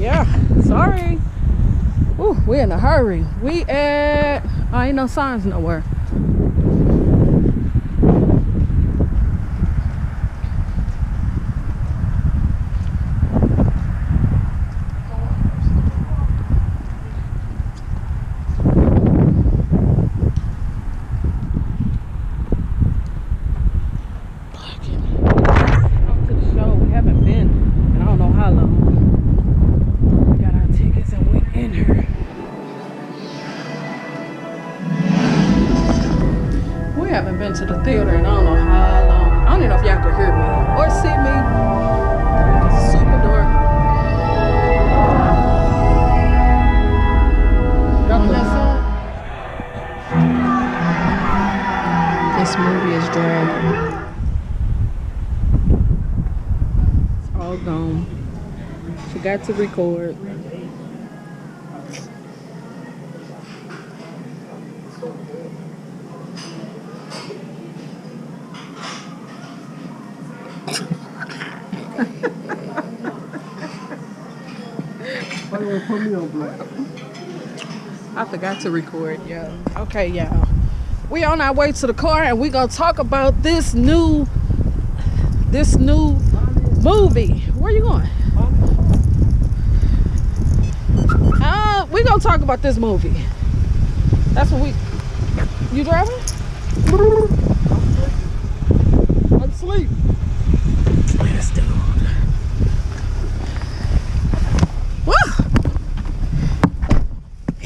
Yeah, sorry. Ooh, we in a hurry. We at, ain't no signs nowhere. To the theater and I don't know how long. I don't even know if y'all could hear me or see me. It's super dark. On that side? This movie is dragging. It's all gone. Forgot to record. Put me on black. I forgot to record, yeah. Okay, y'all. We on our way to the car and we gonna talk about this new movie. Where you going? We gonna talk about this movie. That's what we. You driving? I'm asleep. Let's do it.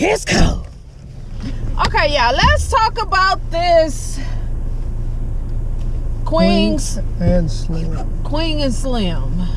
It's cold. Okay, y'all, let's talk about this Queen and Slim. Queen and Slim.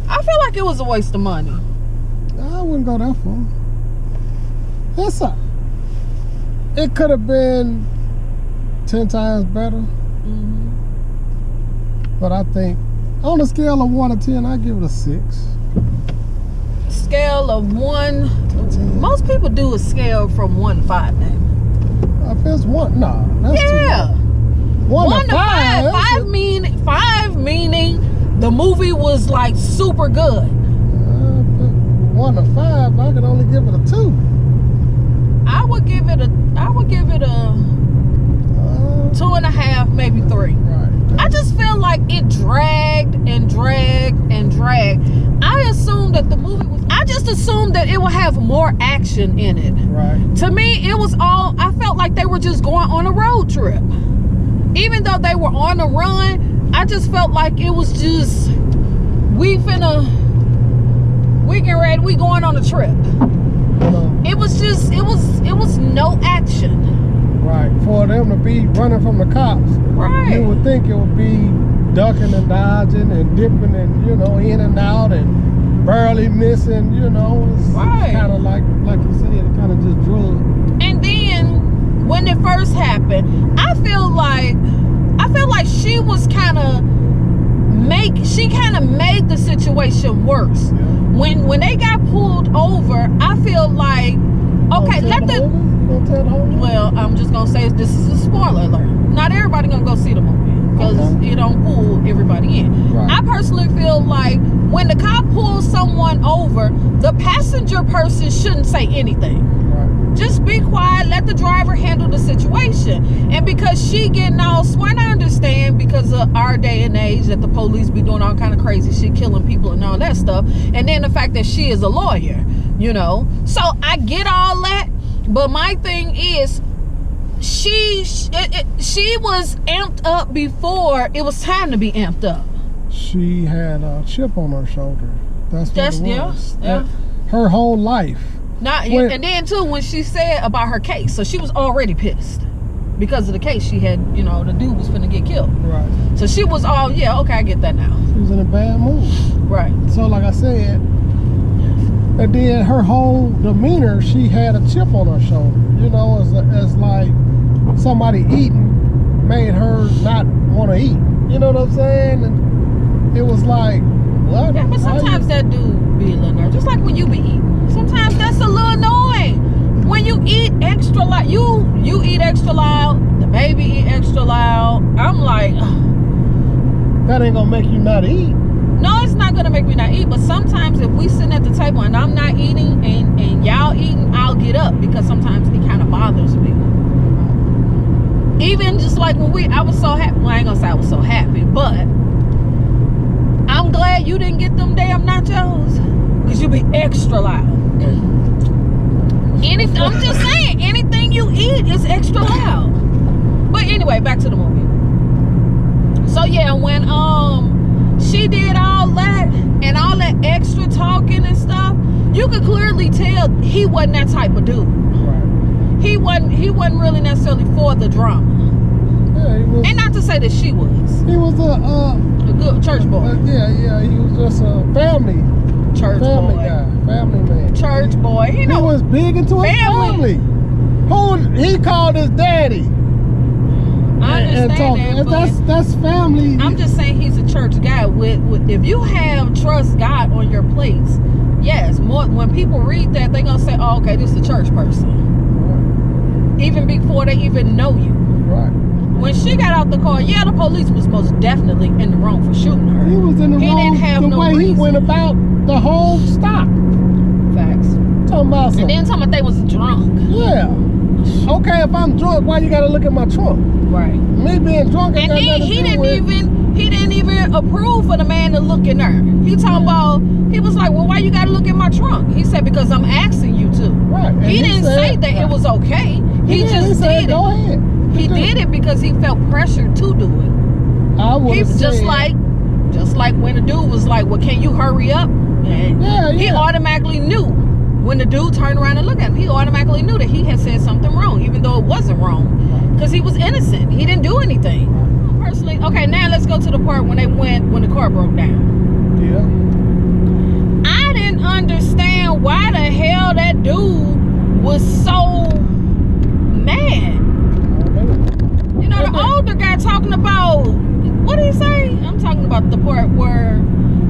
I feel like it was a waste of money. I wouldn't go that far. It could have been 10 times better. Mm-hmm. But I think on a scale of 1 to 10, I give it a 6. Scale of 1 to 10. Most people do a scale from 1 to 5, man. If it's 1, no, that's too low. 1 to 5. 5 meaning the movie was like super good. 1 to 5, I could only give it a 2. I would give it a 2.5, maybe 3. Right. I just feel like it dragged and dragged and dragged. I assumed that the movie was, I just assumed that it would have more action in it. Right. To me, it was all, I felt like they were just going on a road trip. Even though they were on the run, I just felt like it was just, we getting ready, we going on a trip. It was just, it was no action. Right. For them to be running from the cops. Right. You would think it would be ducking and dodging and dipping and, in and out and barely missing, It's right. Kind of like you said, it kind of just drug. And then when it first happened, I feel like she was kind of made the situation worse. Yeah. When they got pulled over, I feel like, okay, well, I'm just gonna say this is a spoiler alert. Not everybody gonna go see the movie because it don't pull everybody in. Right. I personally feel like when the cop pulls someone over, the passenger person shouldn't say anything. Right. Just be quiet, let the driver handle the situation. And because she getting all sworn, I understand because of our day and age that the police be doing all kind of crazy shit, killing people and all that stuff. And then the fact that she is a lawyer, So I get all that. But my thing is, she was amped up before it was time to be amped up. She had a chip on her shoulder. That's what it was. Yeah. Her whole life. And then too, when she said about her case, so she was already pissed because of the case she had. The dude was finna get killed. Right. So she was all, yeah, okay, I get that now. She was in a bad mood. Right. So like I said. And then her whole demeanor, she had a chip on her shoulder. As like somebody eating made her not want to eat. You know what I'm saying? And it was like, what? Yeah, but sometimes that dude be a little nervous. Just like when you be eating. Sometimes that's a little annoying. When you eat extra loud, you eat extra loud, the baby eat extra loud. I'm like, that ain't gonna make you not eat. No, it's not gonna make me not eat. But sometimes if we sitting at the table and I'm not eating and y'all eating, I'll get up because sometimes it kind of bothers me. Even just like when I was so happy. Well, I ain't gonna say I was so happy, but I'm glad you didn't get them damn nachos because you be extra loud. I'm just saying, anything you eat is extra loud. But anyway, back to the movie. So yeah, when she did all that and all that extra talking and stuff, you could clearly tell he wasn't that type of dude. Right. He wasn't really necessarily for the drama. Yeah, he was. And not to say that she was. He was a good church boy. Yeah, he was just a family boy. Guy, family man. Church boy. He was big into his family. Who he called his daddy. I understand that's family. I'm just saying he's a church guy. With if you have trust God on your plates, yes, more when people read that, they're gonna say, oh, okay, this is a church person. Right. Even before they even know you. Right. When she got out the car, yeah, the police was most definitely in the wrong for shooting her. He was in the wrong. Didn't have the no way reason. He went about the whole stop. Facts. Talking about something. And then talking about they was drunk. Yeah. Okay, if I'm drunk, why you gotta look at my trunk? Right. Me being drunk. And then he didn't even approve for the man to look in her. He talking about, he was like, well, why you gotta look in my trunk? He said, because I'm asking you to. Right. And He didn't say that it was okay. He just said, did it. Go ahead. He did it because he felt pressure to do it. I would have just like when the dude was like, well, can you hurry up? And he automatically knew when the dude turned around and looked at him. He automatically knew that he had said something wrong, even though it wasn't wrong, because he was innocent. He didn't do anything. Personally, okay, now let's go to the part when the car broke down. Yeah. I didn't understand why the hell that dude was so mad. You know, the older guy talking about, what did he say? I'm talking about the part where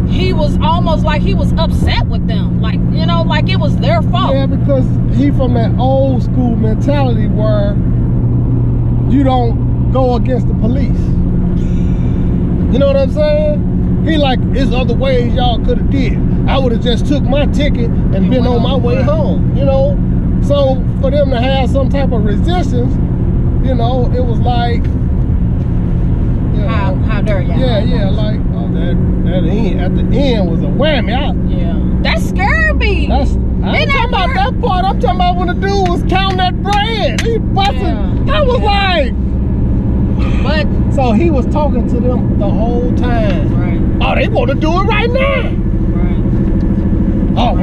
he was almost like he was upset with them. Like, you know, like it was their fault. Yeah, because he from that old school mentality where you don't go against the police. You know what I'm saying? He like, there's other ways y'all could have did. I would have just took my ticket and been on my way home, you know? So for them to have some type of resistance, you know, it was like, you know, how dare y'all? Yeah, like, oh, that end, at the end was a whammy. That scared me. I ain't talking about that part. I'm talking about when the dude was counting that bread. He busting. I was like, but so he was talking to them the whole time. Right. Oh, they want to do it right now. Right. Oh,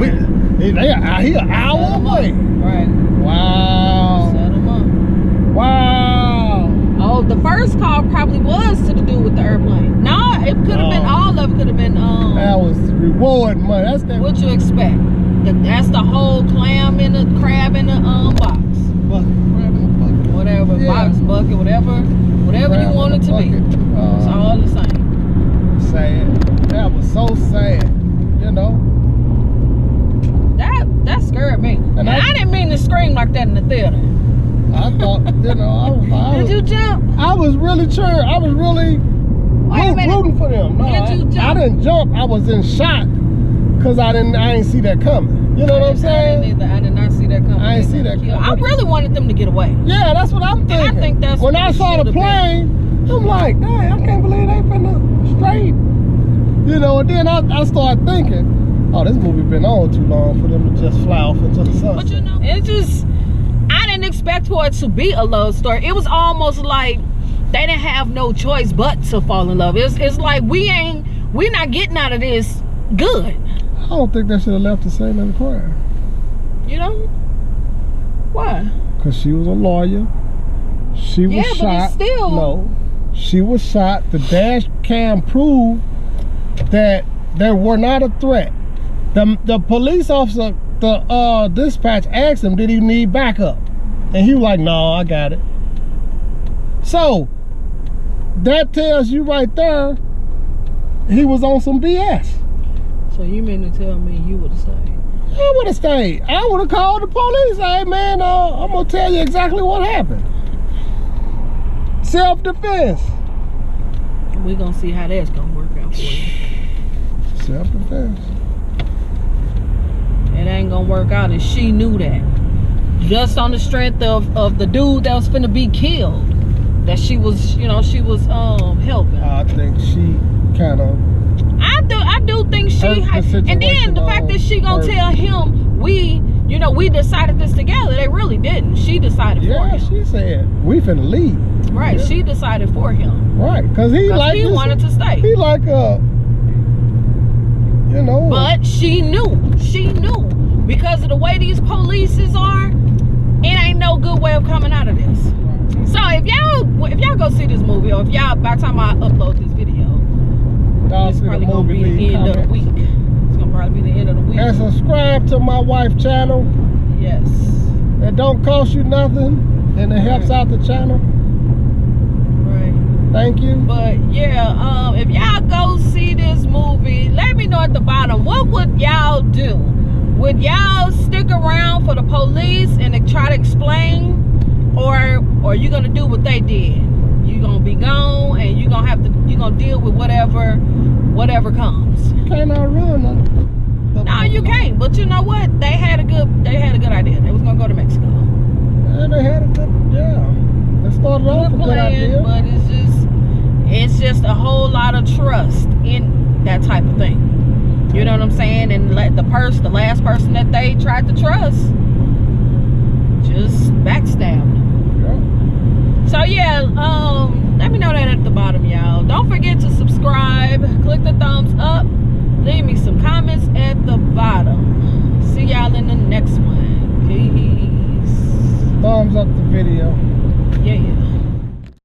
they are here an hour away. Right. Wow. Set them up. Wow. Oh, the first call probably was to the dude with the airplane. No, it could have been all of it. Could have been that was reward money. That's that. What you expect? That's the whole crab in the box. Whatever, box, bucket, whatever you want it to be. It's all the same. Sad. That was so sad. You know. That scared me. And I didn't mean to scream like that in the theater. I thought, you know, Did you jump? I was really rooting for them. No, Did you jump? I didn't jump. I was in shock because I didn't see that coming. You know what I'm saying? I did not see that coming. I didn't see that coming. I really wanted them to get away. Yeah, that's what I'm thinking. And I think that's when I saw the plane, I'm like, dang, I can't believe they finna straight. You know, and then I started thinking, oh, this movie been on too long for them to just fly off into the sunset. But you know, I didn't expect for it to be a love story. It was almost like they didn't have no choice but to fall in love. It's like we're not getting out of this good. I don't think they should have left the scene in the car. You know? Why? Because she was a lawyer. She was shot. But it's still... No. She was shot. The dash cam proved that they were not a threat. The police officer, the dispatch asked him, did he need backup? And he was like, no, I got it. So, that tells you right there, he was on some BS. So you mean to tell me you would have stayed? I would have stayed. I would have called the police. Hey, man, I'm going to tell you exactly what happened. Self-defense. we gonna see how that's gonna work out for you. Self-defense. It ain't gonna work out, and she knew that. Just on the strength of the dude that was finna be killed, that she was, you know, she was helping. I think she kind of. I do think she, and then the fact that she gonna tell him we decided this together. They really didn't. She decided for him. She said we finna leave. Right, she decided for him. Right, because he wanted to stay. He like you know. But she knew because of the way these polices are. It ain't no good way of coming out of this. So if y'all go see this movie, or if y'all, by the time I upload this video, it's probably gonna be the end of the week. It's gonna probably be the end of the week. And subscribe to my wife's channel. Yes. It don't cost you nothing, and it helps out the channel. Right. Thank you. But yeah, if y'all go see this movie, let me know at the bottom, what would y'all do? Would y'all stick around for the police and try to explain, or you gonna do what they did? You gonna be gone, and you gonna deal with whatever comes. You can't outrun nothing. No, you can't. But you know what? They had a good idea. They was gonna go to Mexico. Yeah, they had a good They started off with a good idea. But it's just a whole lot of trust in that type of thing. You know what I'm saying? And the last person that they tried to trust just backstabbed. Yeah. So yeah, let me know that at the bottom, y'all. Don't forget to subscribe, click the thumbs up, leave me some comments at the bottom. See y'all in the next one. Peace. Thumbs up the video.